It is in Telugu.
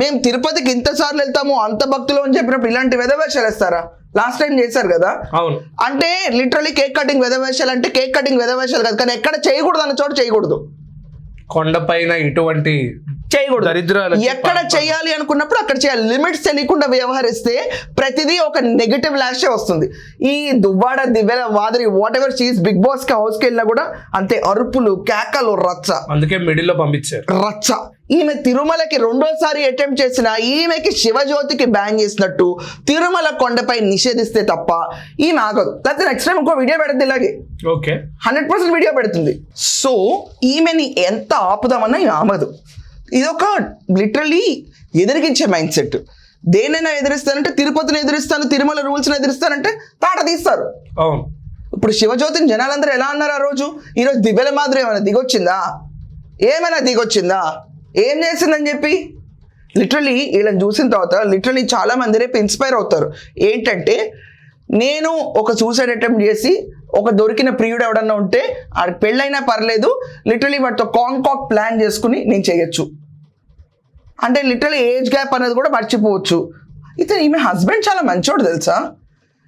మేము తిరుపతికి ఇంతసార్లు వెళ్తాము అంత భక్తులు అని చెప్పినప్పుడు ఇలాంటి వెధవేషాలు వేస్తారా? లాస్ట్ టైం చేశారు కదా. అవును, అంటే లిటరలీ కేక్ కటింగ్ వెధవేషాలు అంటే కేక్ కటింగ్ వెధవేషాలు కాదు, కానీ ఎక్కడ చేయకూడదు అన్న చోట చేయకూడదు. కొండపైన ఇటువంటి చేయకూడదు, దరిద్రాలు ఎక్కడ చేయాలి అనుకున్నప్పుడు అక్కడ చేయాలి. లిమిట్స్ తెలియకుండా వ్యవహరిస్తే ప్రతిదీ ఒక నెగటివ్ లాషే వస్తుంది. ఈ దువ్వాడ దివ్యల మాదిరి whatever she's Bigg Boss కి హౌస్ కి వెళ్ళినా కూడా అంతే అరుపులు కేకలు రచ్చ. అందుకే మిడిల్ లో పంపించారు రచ్చ. ఈమె తిరుమలకి రెండోసారి అటెంప్ట్ చేసిన ఈమెకి శివజ్యోతికి బ్యాన్ చేసినట్టు తిరుమల కొండపై నిషేధిస్తే తప్ప ఈమె ఆగదు. లేకపోతే నెక్స్ట్ టైం ఇంకో వీడియో పెడుతుంది ఇలాగే. ఓకే, 100% వీడియో పెడుతుంది. సో ఈమెని ఎంత ఆపుదామన్నా ఈమె ఆమదు. ఇదొక లిటరలీ ఎదిరిగించే మైండ్ సెట్. దేనైనా ఎదిరిస్తానంటే తిరుపతిని ఎదిరిస్తాను, తిరుమల రూల్స్ని ఎదిరిస్తానంటే తాట తీస్తారు. అవును, ఇప్పుడు శివజ్యోతిని జనాలందరూ ఎలా అన్నారు ఆ రోజు? ఈరోజు దివ్యల మాదిరి ఏమైనా దిగొచ్చిందా? ఏమైనా దిగొచ్చిందా? ఏం చేసిందని చెప్పి లిటరలీ వీళ్ళని చూసిన తర్వాత లిటరలీ చాలా మంది రేపు ఇన్స్పైర్ అవుతారు. ఏంటంటే నేను ఒక సూసైడ్ అటెంప్ట్ చేసి ఒక దొరికిన ప్రియుడు ఎవడన్నా ఉంటే ఆడికి పెళ్ళైనా పర్లేదు, లిటరలీ వాటితో కాంకాక్ట్ ప్లాన్ చేసుకుని నేను చేయొచ్చు అంటే లిటరలీ ఏజ్ గ్యాప్ అనేది కూడా మర్చిపోవచ్చు. ఈమె హస్బెండ్ చాలా మంచోడు తెలుసా.